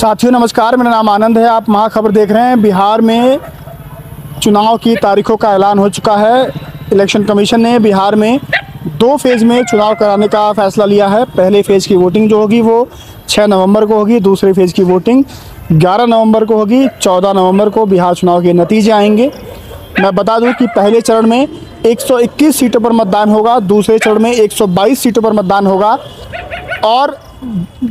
साथियों नमस्कार, मेरा नाम आनंद है। आप महाखबर देख रहे हैं। बिहार में चुनाव की तारीखों का ऐलान हो चुका है। इलेक्शन कमीशन ने बिहार में 2 फेज़ में चुनाव कराने का फैसला लिया है। पहले फेज़ की वोटिंग जो होगी वो 6 नवंबर को होगी। दूसरे फेज़ की वोटिंग 11 नवंबर को होगी। 14 नवंबर को बिहार चुनाव के नतीजे आएंगे। मैं बता दूं कि पहले चरण में 121 सीटों पर मतदान होगा, दूसरे चरण में 122 सीटों पर मतदान होगा। और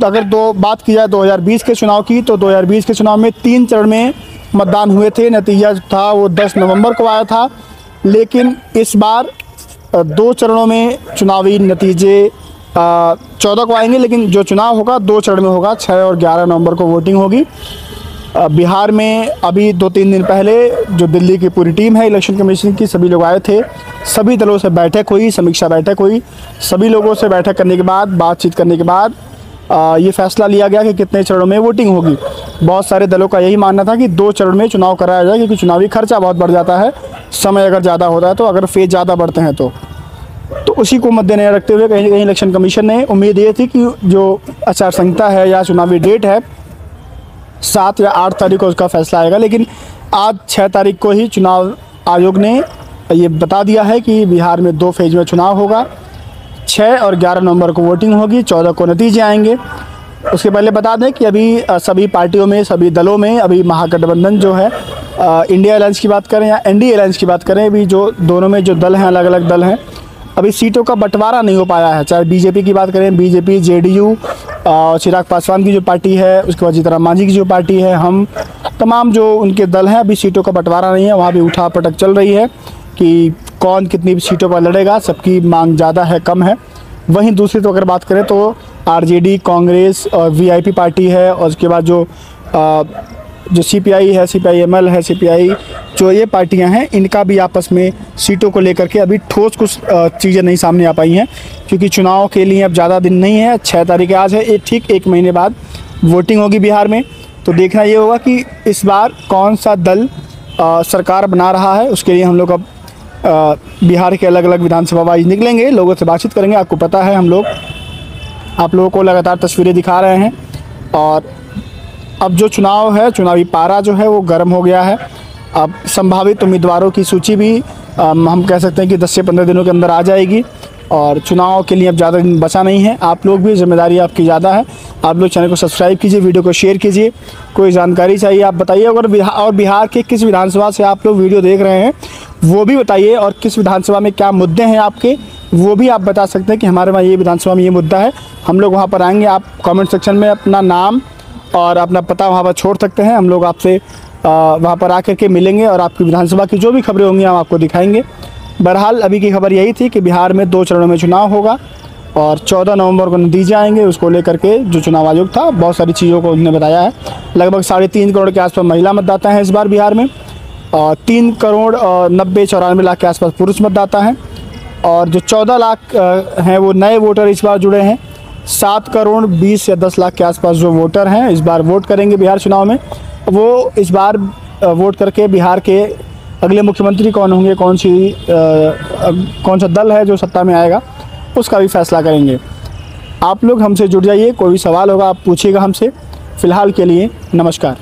अगर बात की जाए 2020 के चुनाव की, तो 2020 के चुनाव में 3 चरण में मतदान हुए थे। नतीजा था वो 10 नवंबर को आया था। लेकिन इस बार 2 चरणों में चुनावी नतीजे 14 को आएंगे। लेकिन जो चुनाव होगा 2 चरण में होगा। 6 और 11 नवंबर को वोटिंग होगी। बिहार में अभी 2-3 दिन पहले जो दिल्ली की पूरी टीम है इलेक्शन कमीशन की, सभी लोग आए थे। सभी दलों से बैठक हुई, समीक्षा बैठक हुई। सभी लोगों से बैठक करने के बाद, बातचीत करने के बाद ये फैसला लिया गया कि कितने चरणों में वोटिंग होगी। बहुत सारे दलों का यही मानना था कि 2 चरण में चुनाव कराया जाए, क्योंकि चुनावी खर्चा बहुत बढ़ जाता है, समय अगर ज़्यादा होता है तो, अगर फेज़ ज़्यादा बढ़ते हैं तो उसी को मद्देनजर रखते हुए कहीं ना कहीं इलेक्शन कमीशन ने उम्मीद ये थी कि जो आचार संहिता है या चुनावी डेट है 7 या 8 तारीख को उसका फैसला आएगा। लेकिन आज 6 तारीख को ही चुनाव आयोग ने ये बता दिया है कि बिहार में 2 फेज़ में चुनाव होगा। 6 और 11 नवंबर को वोटिंग होगी, 14 को नतीजे आएंगे। उसके पहले बता दें कि अभी सभी पार्टियों में, सभी दलों में अभी महागठबंधन जो है, इंडिया अलायंस की बात करें या एनडीए अलायंस की बात करें, अभी जो दोनों में जो दल हैं, अलग अलग दल हैं, अभी सीटों का बंटवारा नहीं हो पाया है। चाहे बीजेपी की बात करें, बीजेपी, जेडीयू, चिराग पासवान की जो पार्टी है, उसके बाद जीतन राम मांझी की जो पार्टी है, हम तमाम जो उनके दल हैं, अभी सीटों का बंटवारा नहीं है। वहाँ भी उठा पटक चल रही है कि कौन कितनी सीटों पर लड़ेगा। सबकी मांग ज़्यादा है, कम है। वहीं दूसरी तो अगर बात करें तो आरजेडी, कांग्रेस और वीआईपी पार्टी है, और उसके बाद जो सीपीआई है, सीपीआईएमएल है, सीपीआई, जो ये पार्टियां हैं, इनका भी आपस में सीटों को लेकर के अभी ठोस कुछ चीज़ें नहीं सामने आ पाई हैं, क्योंकि चुनाव के लिए अब ज़्यादा दिन नहीं है। 6 तारीख आज है, ठीक 1 महीने बाद वोटिंग होगी बिहार में। तो देखना ये होगा कि इस बार कौन सा दल सरकार बना रहा है। उसके लिए हम लोग अब बिहार के अलग अलग विधानसभा वाइज निकलेंगे, लोगों से बातचीत करेंगे। आपको पता है, हम लोग आप लोगों को लगातार तस्वीरें दिखा रहे हैं। और अब जो चुनाव है, चुनावी पारा जो है वो गर्म हो गया है। अब संभावित उम्मीदवारों की सूची भी हम कह सकते हैं कि 10 से 15 दिनों के अंदर आ जाएगी। और चुनाव के लिए अब ज़्यादा दिन बचा नहीं है। आप लोग भी, जिम्मेदारी आपकी ज़्यादा है। आप लोग चैनल को सब्सक्राइब कीजिए, वीडियो को शेयर कीजिए। कोई जानकारी चाहिए आप बताइए। अगर बिहार के किस विधानसभा से आप लोग वीडियो देख रहे हैं वो भी बताइए, और किस विधानसभा में क्या मुद्दे हैं आपके, वो भी आप बता सकते हैं कि हमारे वहाँ ये विधानसभा में ये मुद्दा है। हम लोग वहाँ पर आएँगे। आप कमेंट सेक्शन में अपना नाम और अपना पता वहाँ पर छोड़ सकते हैं। हम लोग आपसे वहाँ पर आकर के मिलेंगे और आपकी विधानसभा की जो भी खबरें होंगी हम आपको दिखाएंगे। बहरहाल अभी की खबर यही थी कि बिहार में 2 चरणों में चुनाव होगा और 14 नवंबर को नतीजे आएंगे। उसको लेकर के जो चुनाव आयोग था, बहुत सारी चीज़ों को उन्होंने बताया है। लगभग 3.5 करोड़ के आसपास महिला मतदाता हैं इस बार बिहार में, और 3 करोड़ 90-94 लाख के आसपास पुरुष मतदाता हैं, और जो 14 लाख हैं वो नए वोटर इस बार जुड़े हैं। 7 करोड़ 20 या 10 लाख के आसपास जो वोटर हैं इस बार वोट करेंगे बिहार चुनाव में। वो इस बार वोट करके बिहार के अगले मुख्यमंत्री कौन होंगे, कौन सा दल है जो सत्ता में आएगा, उसका भी फैसला करेंगे। आप लोग हमसे जुड़ जाइए। कोई भी सवाल होगा आप पूछिएगा हमसे। फ़िलहाल के लिए नमस्कार।